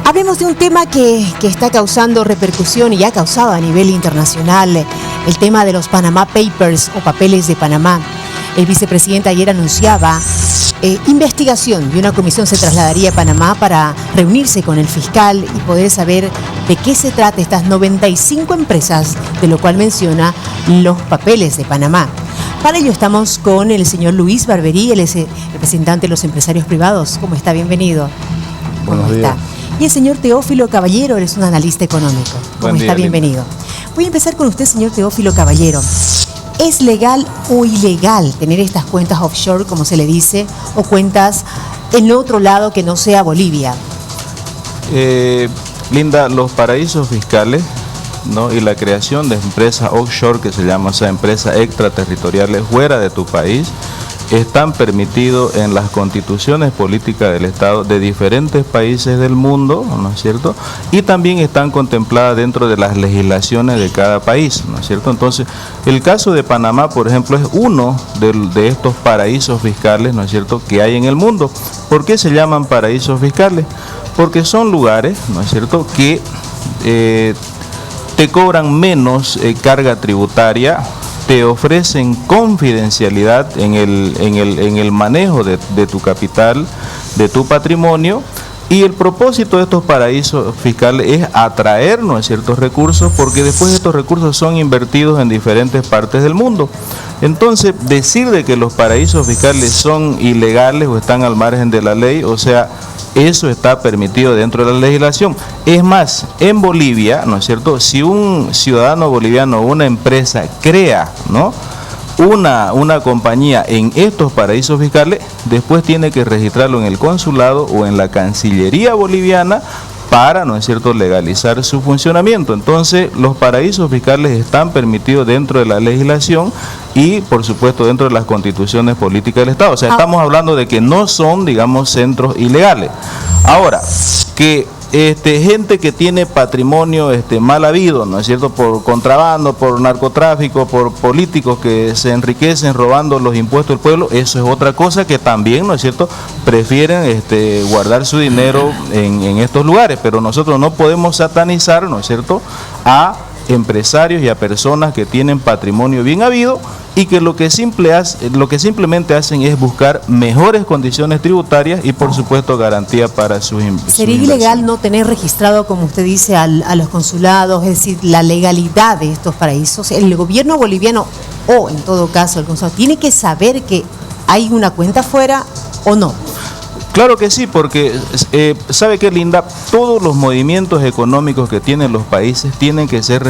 Hablemos de un tema que está causando repercusión y ha causado a nivel internacional, el tema de los Panama Papers o papeles de Panamá. El vicepresidente ayer anunciaba investigación y una comisión se trasladaría a Panamá para reunirse con el fiscal y poder saber de qué se trata estas 95 empresas, de lo cual menciona los papeles de Panamá. Para ello estamos con el señor Luis Barberí, él es el representante de los empresarios privados. ¿Cómo está? Bienvenido. Buenos días. Y el señor Teófilo Caballero, él es un analista económico. ¿Cómo está? Bienvenido. Voy a empezar con usted, señor Teófilo Caballero. ¿Es legal o ilegal tener estas cuentas offshore, como se le dice, o cuentas en otro lado que no sea Bolivia? Linda, los paraísos fiscales, ¿no?, y la creación de empresas offshore, que se llama, o sea, empresas extraterritoriales fuera de tu país, están permitidos en las constituciones políticas del Estado de diferentes países del mundo, ¿no es cierto? Y también están contempladas dentro de las legislaciones de cada país, ¿no es cierto? Entonces, el caso de Panamá, por ejemplo, es uno de estos paraísos fiscales, ¿no es cierto?, que hay en el mundo. ¿Por qué se llaman paraísos fiscales? Porque son lugares, ¿no es cierto?, que te cobran menos carga tributaria, te ofrecen confidencialidad en el manejo de tu capital, de tu patrimonio, y el propósito de estos paraísos fiscales es atraernos ciertos recursos, porque después estos recursos son invertidos en diferentes partes del mundo. Entonces, decir de que los paraísos fiscales son ilegales o están al margen de la ley, o sea, eso está permitido dentro de la legislación. Es más, en Bolivia, ¿no es cierto?, si un ciudadano boliviano o una empresa crea, ¿no?, una compañía en estos paraísos fiscales, después tiene que registrarlo en el consulado o en la Cancillería boliviana para, ¿no es cierto?, legalizar su funcionamiento. Entonces, los paraísos fiscales están permitidos dentro de la legislación y, por supuesto, dentro de las constituciones políticas del Estado. O sea, estamos hablando de que no son, digamos, centros ilegales. Ahora, que gente que tiene patrimonio mal habido, ¿no es cierto?, por contrabando, por narcotráfico, por políticos que se enriquecen robando los impuestos del pueblo, eso es otra cosa que también, ¿no es cierto?, prefieren guardar su dinero en estos lugares, pero nosotros no podemos satanizar, ¿no es cierto?, a empresarios y a personas que tienen patrimonio bien habido y que lo que simplemente hacen es buscar mejores condiciones tributarias y, por supuesto, garantía para sus inversiones. ¿Sería ilegal no tener registrado, como usted dice, a los consulados, es decir, la legalidad de estos paraísos? ¿El gobierno boliviano o, en todo caso, el consulado tiene que saber que hay una cuenta afuera o no? Claro que sí, porque ¿sabe qué, Linda? Todos los movimientos económicos que tienen los países tienen que ser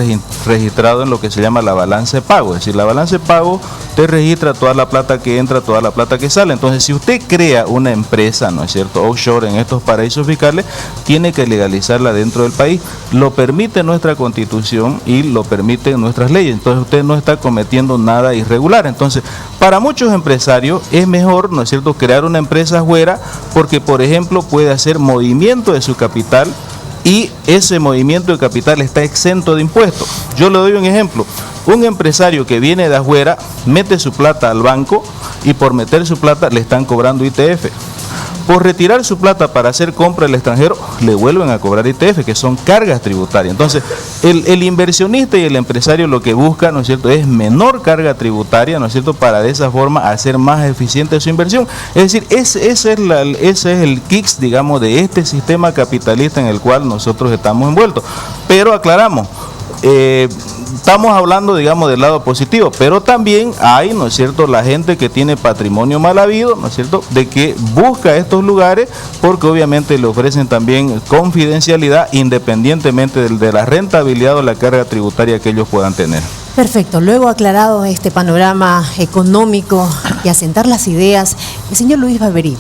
registrados en lo que se llama la balanza de pago. Es decir, la balanza de pago te registra toda la plata que entra, toda la plata que sale. Entonces, si usted crea una empresa, ¿no es cierto?, offshore en estos paraísos fiscales, tiene que legalizarla dentro del país. Lo permite nuestra Constitución y lo permiten nuestras leyes. Entonces, usted no está cometiendo nada irregular. Entonces, para muchos empresarios es mejor, ¿no es cierto?, crear una empresa fuera, porque, por ejemplo, puede hacer movimiento de su capital y ese movimiento de capital está exento de impuestos. Yo le doy un ejemplo. Un empresario que viene de afuera mete su plata al banco y por meter su plata le están cobrando ITF. Por retirar su plata para hacer compra al extranjero, le vuelven a cobrar ITF, que son cargas tributarias. Entonces, el inversionista y el empresario lo que busca, ¿no es cierto?, es menor carga tributaria, ¿no es cierto?, para de esa forma hacer más eficiente su inversión. Es decir, ese es el kicks, digamos, de este sistema capitalista en el cual nosotros estamos envueltos. Pero aclaramos, estamos hablando, digamos, del lado positivo, pero también hay, ¿no es cierto?, la gente que tiene patrimonio mal habido, ¿no es cierto?, de que busca estos lugares porque obviamente le ofrecen también confidencialidad independientemente de la rentabilidad o la carga tributaria que ellos puedan tener. Perfecto, luego aclarado este panorama económico y asentar las ideas, el señor Luis Barberí,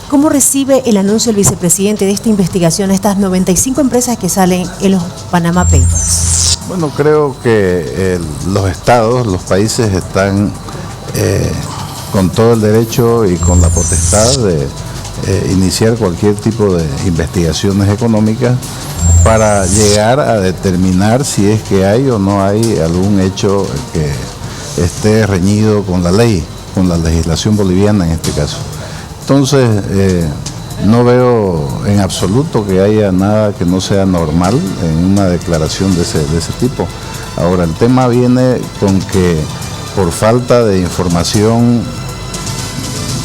¿cómo recibe el anuncio del vicepresidente de esta investigación a estas 95 empresas que salen en los Panama Papers? Bueno, creo que los estados, los países están con todo el derecho y con la potestad de iniciar cualquier tipo de investigaciones económicas para llegar a determinar si es que hay o no hay algún hecho que esté reñido con la ley, con la legislación boliviana en este caso. Entonces, no veo en absoluto que haya nada que no sea normal en una declaración de ese tipo. Ahora, el tema viene con que por falta de información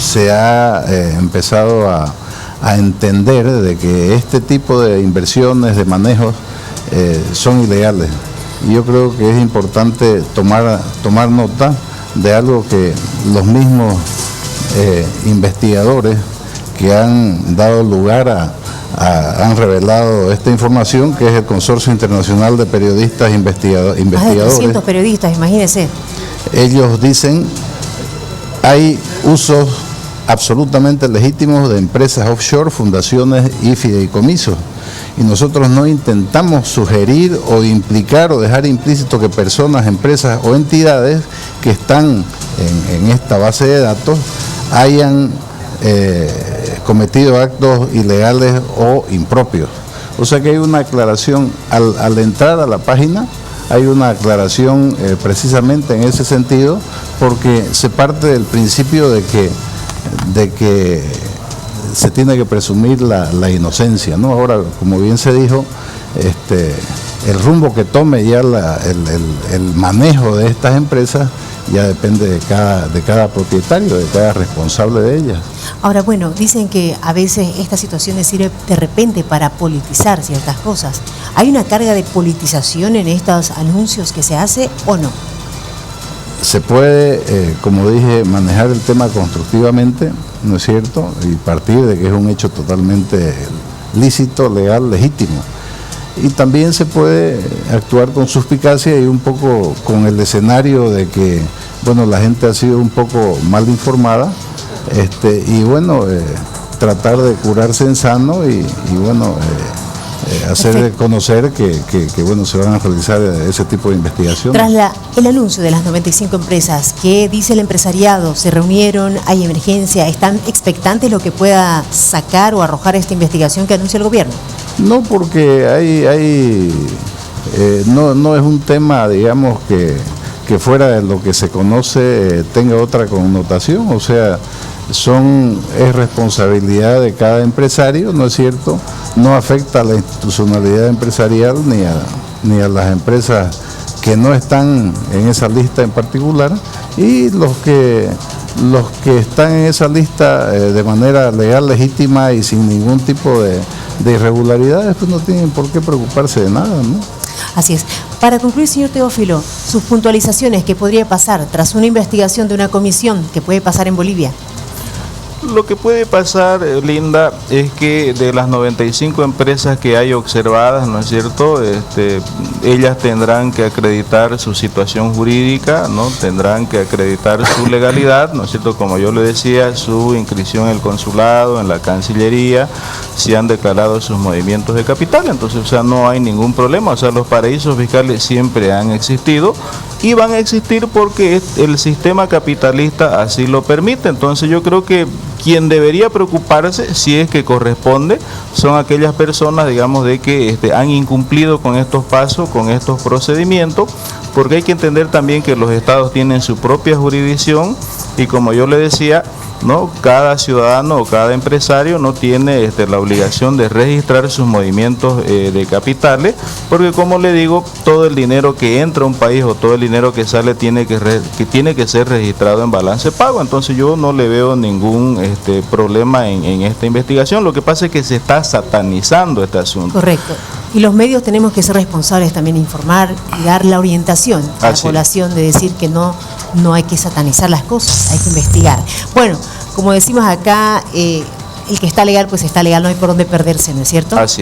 se ha empezado a entender de que este tipo de inversiones, de manejos, son ilegales. Y yo creo que es importante tomar nota de algo que los mismos investigadores que han dado lugar han revelado esta información, que es el Consorcio Internacional de Periodistas Investigadores. Más de 300 periodistas, imagínense. Ellos dicen, hay usos absolutamente legítimos de empresas offshore, fundaciones y fideicomisos. Y nosotros no intentamos sugerir o implicar o dejar implícito que personas, empresas o entidades que están en esta base de datos hayan cometido actos ilegales o impropios. O sea que hay una aclaración, al entrar a la página, hay una aclaración precisamente en ese sentido, porque se parte del principio de que se tiene que presumir la inocencia, ¿no? Ahora, como bien se dijo, el rumbo que tome ya el manejo de estas empresas ya depende de cada propietario, de cada responsable de ellas. Ahora, bueno, dicen que a veces estas situaciones sirven de repente para politizar ciertas cosas. ¿Hay una carga de politización en estos anuncios que se hace o no? Se puede, como dije, manejar el tema constructivamente, ¿no es cierto? Y partir de que es un hecho totalmente lícito, legal, legítimo. Y también se puede actuar con suspicacia y un poco con el escenario de que, bueno, la gente ha sido un poco mal informada, y bueno, tratar de curarse en sano y bueno, hacer conocer que bueno, se van a realizar ese tipo de investigaciones. Tras el anuncio de las 95 empresas, ¿qué dice el empresariado? ¿Se reunieron? ¿Hay emergencia? ¿Están expectantes lo que pueda sacar o arrojar esta investigación que anuncia el gobierno? No, porque no es un tema, digamos, que fuera de lo que se conoce tenga otra connotación, o sea, es responsabilidad de cada empresario, ¿no es cierto? No afecta a la institucionalidad empresarial ni a las empresas que no están en esa lista en particular, y los que están en esa lista de manera legal, legítima y sin ningún tipo de irregularidades, pues no tienen por qué preocuparse de nada, ¿no? Así es. Para concluir, señor Teófilo, sus puntualizaciones, ¿qué podría pasar tras una investigación de una comisión que puede pasar en Bolivia? Lo que puede pasar, Linda, es que de las 95 empresas que hay observadas, ¿no es cierto?, ellas tendrán que acreditar su situación jurídica, ¿no? Tendrán que acreditar su legalidad, ¿no es cierto?, como yo le decía, su inscripción en el consulado, en la Cancillería, si han declarado sus movimientos de capital. Entonces, o sea, no hay ningún problema. O sea, los paraísos fiscales siempre han existido y van a existir porque el sistema capitalista así lo permite. Entonces, yo creo que quien debería preocuparse, si es que corresponde, son aquellas personas, digamos, de que han incumplido con estos pasos, con estos procedimientos, porque hay que entender también que los estados tienen su propia jurisdicción y, como yo le decía, ¿no?, cada ciudadano o cada empresario no tiene la obligación de registrar sus movimientos de capitales, porque, como le digo, todo el dinero que entra a un país o todo el dinero que sale tiene que ser registrado en balance pago. Entonces yo no le veo ningún problema en esta investigación. Lo que pasa es que se está satanizando este asunto. Correcto. Y los medios tenemos que ser responsables también de informar y dar la orientación a la población, de decir que no hay que satanizar las cosas, hay que investigar. Bueno, como decimos acá, el que está legal, pues está legal, no hay por dónde perderse, ¿no es cierto? Así.